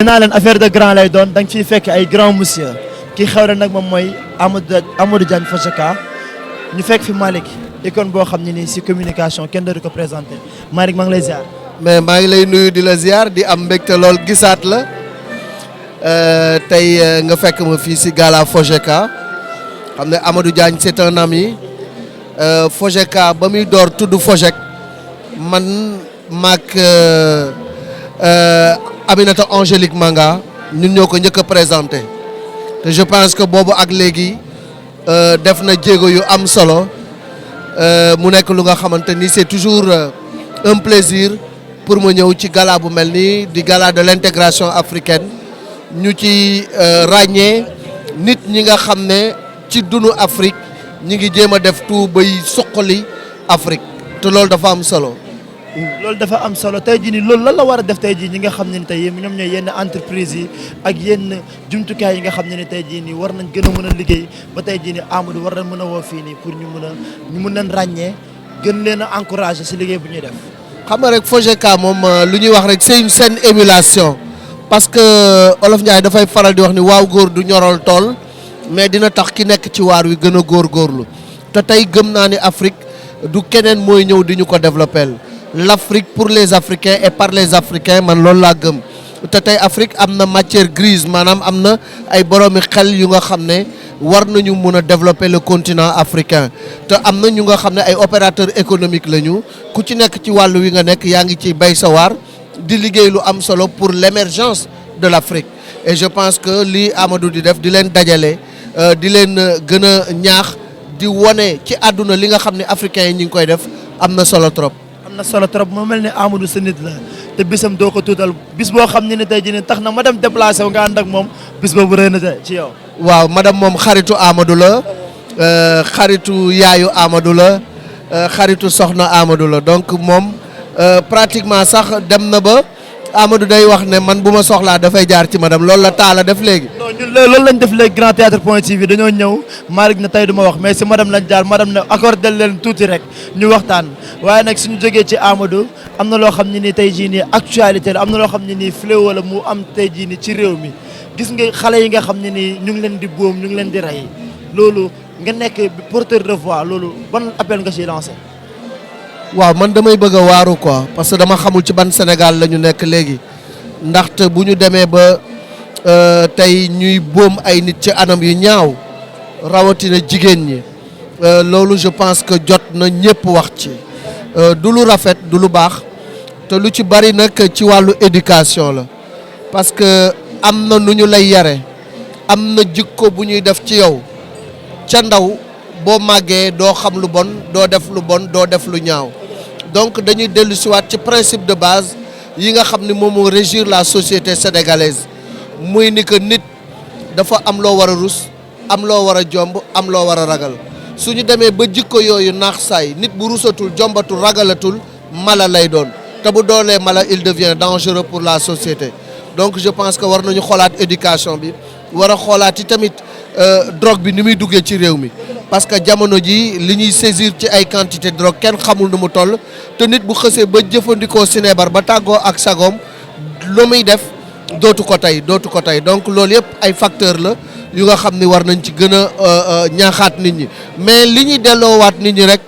naa leen affaire de grand lay doon da nga ciy fekk ay grand monsieur kii xew na nag moom mooy Amadou Diagne Fojeka ñu fekk fi Malick icône boo xam ne nii si communication kenn du ko présenté Malick maa ngi lay ziar. mais maa ngi lay nuyu di la ziar di am mbégte lool gisaat la tey nga fekk ma fii si gala Fojeka xam ne Amadou Diagne c'est un ami Fojeka ba muy door tudd Fojek man maak Aminata Angélique Manga ñun ñoo ko njëkk a présenté te je pense que boobu ak léegi def na jéego yu am solo mu nekk lu nga xamante ni c'est toujours un plaisir pour ma ñëw ci gala bu mel nii di gala de l'intégration africaine ñu ci ràññee nit ñi nga xam ne ci dunu Afrique ñi ngi jéem a def tout bay suqali Afrique te loolu dafa am solo. loolu dafa am solo tey jii nii loolu lan la war a def tey jii ñi nga xam ne ni tey ñoom ñooy yenn entreprise yi ak yenn jumtukaay yi nga xam ne ni tey jii nii war nañ gën a mën a liggéey ba tey jii nii Amadou war nañ mën a woo fii nii pour ñu mën leen ràññee gën leen a encourager si liggéey bu ñuy def. xam nga rek Fojeka moom lu ñuy wax rek c'est une saine émulation parce que Olof Ndiaye dafay faral di wax ni waaw góor du ñorol tool mais dina tax ki nekk ci waar wi gën a góorgóorlu te tey gëm naa ni Afrique du keneen mooy ñëw di ñu ko développer. L'Afrique pour les Africains et par les Africains man loolu laa gëm te tey Afrique am na matière grise maanaam am na ay boroomi xel yu nga xam ne war nañu mun a développer le continent africain te am na ñu nga xam ne ay opérateurs économiques lañu ku ci nekk ci wàllu wi nga nekk yaa ngi ci bay sa waar di liggéey lu am solo pour l'émergence de l'Afrique et je pense que lii Amadou di def di leen dajale di leen gën a ñaax di wone ci àdduna li nga xam ne africains yi ñu ngi koy def am na solo trop. am na solo trop moo mel ne Amadou sa nit la te bisam doo ko tuutal bis boo xam ne ni tey jii tax na ma dem déplacé wu nga ànd ak moom bis boobu rëy na ci yow. waaw madame moom xaritu Amadou la xaritu yaayu Amadou la xaritu soxna Amadou la donc moom pratiquement sax dem na ba Amadou day wax ne man bu ma soxlaa dafay jaar ci madame loolu la taala def léegi. non ñun loolu lañ def léegi Grand Théâtre point TV dañoo ñëw Malick na tey du ma wax mais si madame lañ jaar madame ne accordé leen tuuti rek ñu waxtaan waaye nag suñu jógee ci Amadou am na loo xam ne nii tey jii nii actualité la am na loo xam ne nii fléau la mu am tey jii nii ci réew mi gis nga xale yi nga xam ne nii ñu ngi leen di boom ñu ngi leen di rey loolu nga nekk porteur de voix loolu ban appel nga ciy lancé. waaw man damay bëgg a waaru quoi parce que dama xamul ci ban Sénégal la ñu nekk léegi ndaxte bu ñu demee ba tey ñuy boom ay nit ci anam yu ñaaw rawatina jigéen ñi loolu je pense que jot na ñëpp wax ci du lu rafet du lu baax te lu ci bari nag ci wàllu éducation la parce que am na nu ñu lay yare am na jikko bu ñuy def ci yow ca ndaw boo màggee doo xam lu bon doo def lu bon doo def lu ñaaw donc dañuy dellu siwaat ci principe de base yi nga xam ni moom moo régir la société sénégalaise muy ni que nit dafa am loo war a rus am loo war a jomb am loo war a ragal su ñu demee ba jikko yooyu naax saay nit bu rusatul jombatul ragalatul mala lay doon te bu doonee mala il devient dangereux pour la société donc je pense que war nañu xoolaat éducation bi war a xoolaat yi tamit drogue bi ni muy duggee ci réew mi parce que jamono ji li ñuy saisir ci ay quantité de drogue kenn xamul nu mu toll te nit bu xësee ba jëfandikoo sinébar ba tàggoo ak sagoom lu muy def dootu ko tey donc loolu yëpp ay facteur la yu nga xam ni war nañ ci gën a ñaaxaat nit ñi mais li ñuy delloowaat nit ñi rek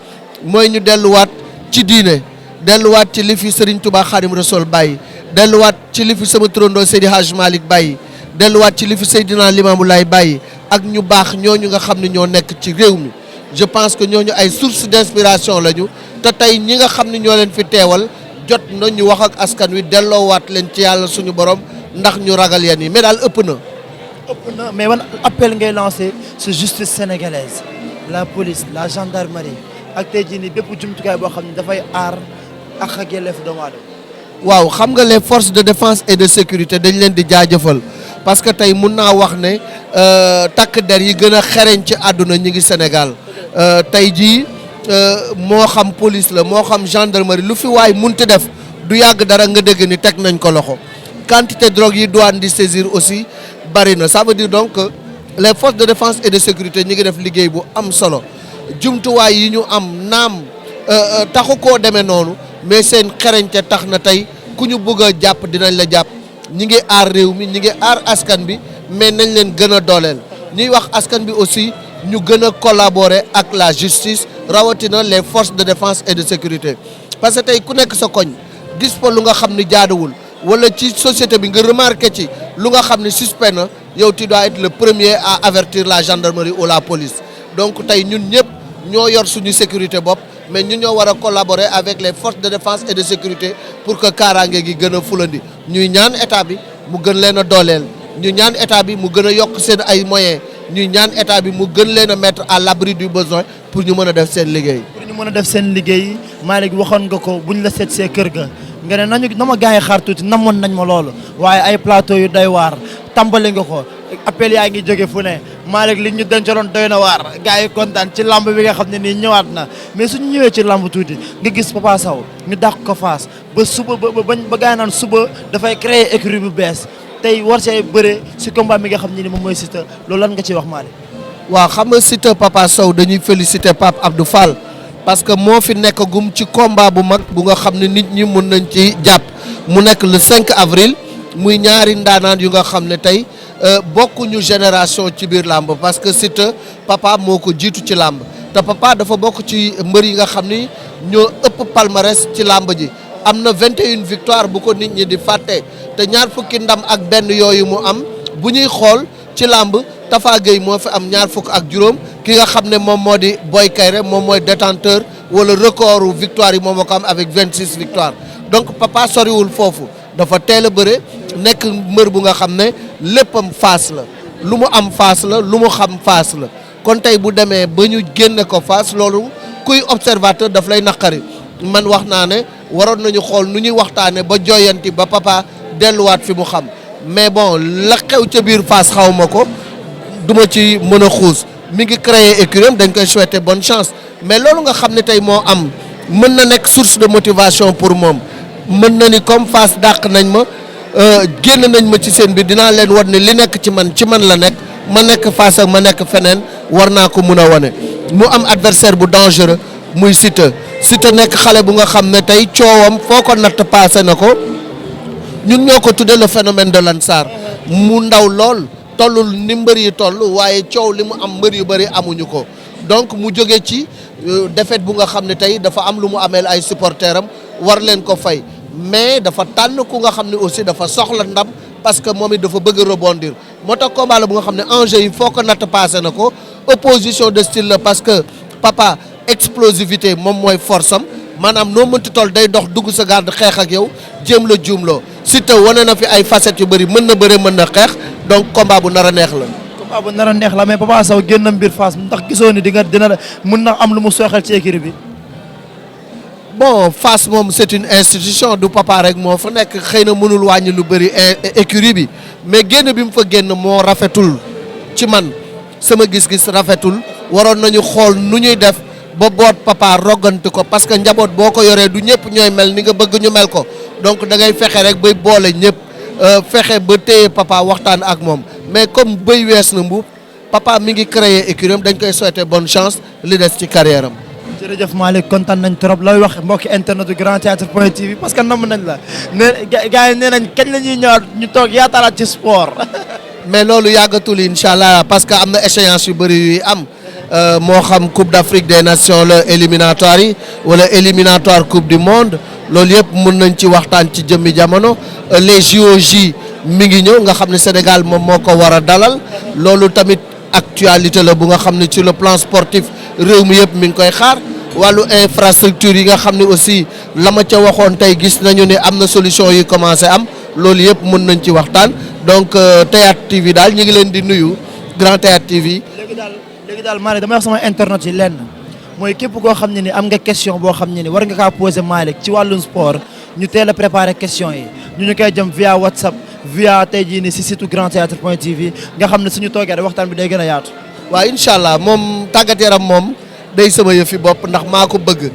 mooy ñu delluwaat ci diine delluwaat ci li fi Serigne Touba Khadim Rassoul bàyyi delluwaat ci li fi sama turandoo Seydi Hadj Malick bàyyi delluwaat ci li fi Seydina Limamou Laye bàyyi ak ñu baax ñooñu nga xam ne ñoo nekk ci réew mi je pense que ñooñu ay source d'inspiration lañu te tey ñi nga xam ne ñoo leen fi teewal jot na ñu wax ak askan wi delloowaat leen ci yàlla suñu borom ndax ñu ragal yenn yi mais daal ëpp na mais wan appel ngay lancé sur justice sénégalaise la police la gendarmerie ak tey jii nii bépp jumtukaay boo xam ne dafay aar ak yelleef doomu aadama. waaw xam nga les forces de défense et de sécurité dañ leen di jaajëfal parce que tey mun naa wax ne takk der yi gën a xereñ ci àdduna ñi ngi Sénégal tey jii moo xam police la moo xam gendarmerie lu fi waay munti def du yàgg dara nga dégg ni teg nañ ko loxo quantité drogue yi douane di saisir aussi bari na ça veut dire donc que les forces de défense et de sécurité ñi ngi def liggéey bu am solo jumtuwaay yi ñu am naam taxu koo demee noonu mais seen xereñte tax na tey ku ñu bëgg a jàpp dinañ la jàpp ñi ngi aar réew mi ñi ngi aar askan bi mais nañ leen gën a dooleel ñuy wax askan bi aussi ñu gën a collaborer ak la justice rawatina les forces de défense et de sécurité parce que tey ku nekk sa koñ gis fa lu nga xam ni jaaduwul wala ci société bi nga remarqué ci lu nga xam ne suspect na yow tu dois être le premier à avertir la gendarmerie ou la police donc tey ñun ñëpp ñoo yor suñu sécurité bopp mais ñun ñoo war a collaborer avec les forces de défense et de sécurité pour que kaaraange gi gën a fulandi ñuy ñaan état bi mu gën leen a dooleel ñu ñaan état bi mu gën a yokk seen ay moyens ñuy ñaan état bi mu gën leen a mettre à l'abri du besoin pour ñu mën a def seen liggéey. pour ñu mën a def seen liggéey Malick waxoon nga ko buñ la seet see kër ga nga ne nañu na ma gars yi xaar tuuti namoon nañ ma loolu waaye ay plateau yu doy waar tàmbali nga ko appel yaa ngi jóge fu ne Malick li ñu dencaloon doy na waar gars yi kontaan ci lamb bi nga xam ne nii ñëwaat na mais suñu ñëwee ci lamb tuuti nga gis Papa Sow ñu dàq ko Fass ba suba ba gars yi naan suba dafay créer écurie bu bees tey war see bëre si combat mi nga xam ne ni moom mooy Siteu loolu lan nga ciy wax Malick. waaw xam nga Siteu Papa Sow dañuy féliciter Pape Abdou Fall parce que moo fi nekk gum ci combat bu mag bu nga xam ne nit ñi mën nañ ci jàpp mu nekk le 5 avril muy ñaari ndaanaan yu nga xam ne tey bokkuñu génération ci biir làmb parce que Siteu papa moo ko jiitu ci làmb te papa dafa bokk ci mbër yi nga xam ni ñoo ëpp palmarès ci làmb ji am na 21 victoire bu ko nit ñi di fàtte te ñaar fukki ndam ak benn yooyu mu am bu ñuy xool ci làmb Tafa Gueye moo fi am ñaar fukk ak juróom ki nga xam ne moom moo di Boy Kayre moom mooy détenteur wala record victoire yi moom moo ko am avec 26 victoires donc papa soriwul foofu dafa teel a bëre nekk mbër bu nga xam ne léppam Fass la lu mu am Fass la lu mu xam Fass la kon tey bu demee ba ñu génne ko Fass loolu kuy observateur daf lay naqari man wax naa ne waroon nañu xool nu ñuy waxtaane ba joyanti ba papa delluwaat fi mu xam mais bon la xew ca biir Fass xaw ma ko duma ci mën a xuus mi ngi créer écurie dañ koy souhaiter bonne chance mais loolu nga xam ne tey moo am mën na nekk source de motivation pour moom mën na ni comme Fass dàq nañ ma génn nañ ma ci seen biir dinaa leen wan ne li nekk ci man la nekk ma nekk Fass ak ma nekk feneen war naa ko mun a wane mu am adversaire bu dangereux muy Siteu nekk xale bu nga xam ne tey coowam foo ko natt passé na ko ñun ñoo ko tuddee le phénomène de l'Ansar mu ndaw lool tollul ni mbër yi toll waaye coow li mu am mbër yu bëri amuñu ko donc mu jóge ci défaite bu nga xam ne tey dafa am lu mu ameel ay supporters am war leen ko fay mais dafa tànn ku nga xam ne aussi dafa soxla ndam parce que moom it dafa bëgg a rebondir moo tax combat la bu nga xam ne enjeu yi foo ko natt passé na ko opposition de style la parce que papa explosivité moom mooy force am maanaam noo mënti toll day dox dugg sa garde xeex ak yow jéem la juumloo Siteu wane na fi ay facettes yu bëri mën na bëre mën na xeex donc combat bu nar a neex la. combat bu nar a neex la mais Papa Sow génn mbir Fass ndax gisoo ni dina mën na am lu mu sooxal ci écurie bi. bon Fass moom c'est une institution du papa rek moo fa nekk xëy na mënul wàññi lu bëri écurie bi mais génn bi mu fa génn moo rafetul ci man sama gis-gis rafetul waroon nañu xool nu ñuy def ba boot papa roggante ko parce que njaboot boo ko yoree du ñëpp ñooy mel ni nga bëgg ñu mel ko donc da ngay fexe rek bay boole ñëpp fexe ba téye papa waxtaan ak moom mais comme béy wees na mbuub papa mi ngi créer écurie dañ koy souhaiter bonne chance li des ci carrière am. jërëjëf Malick kontaan nañ trop looy wax mbokki internet du Grand Théâtre point TV parce que namm nañ la nee gars yi nee nañ kañ la ñuy ñëwaat ñu toog yaatalaat ci sport. mais loolu yàggatul incha allah parce que am na échéance yu bëri yuy am moo xam Coupe d'Afrique des Nations la éliminatoire yi wala éliminatoire Coupe du Monde loolu yëpp mën nañ ci waxtaan ci jëmmi jamono les JOJ mi ngi ñëw nga xam ne Sénégal moom moo ko war a dalal loolu tamit actualité la bu nga xam ne sur le plan sportif réew mi yëpp mi ngi koy xaar. wàllu infrastructure yi nga xam ne aussi la ma ca waxoon tey gis nañu ne am na solution yu commencé am loolu yëpp mën nañ ci waxtaan donc Théâtre TV daal ñu ngi leen di nuyu Grand Théâtre TV. léegi daal Malick damay wax sama internet yi lenn mooy képp koo xam ne ni am nga question boo xam ne ni war nga kaa poser Malick ci wàllum sport ñu teel a préparer question yi ñu koy jëm via WhatsApp via tey jii nii si site Grand Théâtre point TV nga xam ne suñu toogee rek waxtaan bi day gën a yaatu. waaw incha allah moom tàggat yaram moom. day sama yëfi bopp ndax maa ko bëgg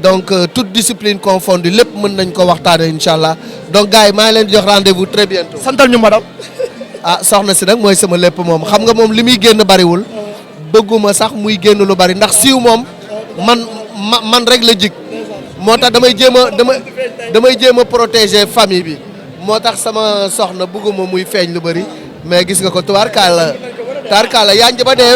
donc toute discipline confondue lépp mën nañ ko waxtaane incha allah donc gars yi maa ngi leen di jox rendez-vous très bientôt. santal ñu madame. ah soxna si nag mooy sama lépp moom xam nga moom li muy génn bariwul bëgguma sax muy génn lu bari ndax siiw moom man rek la jig moo tax damay jéem a protéger famille bi moo tax sama soxna bugguma muy feeñ lu bëri mais gis nga ko tubaarkaala yaa ngi ba dee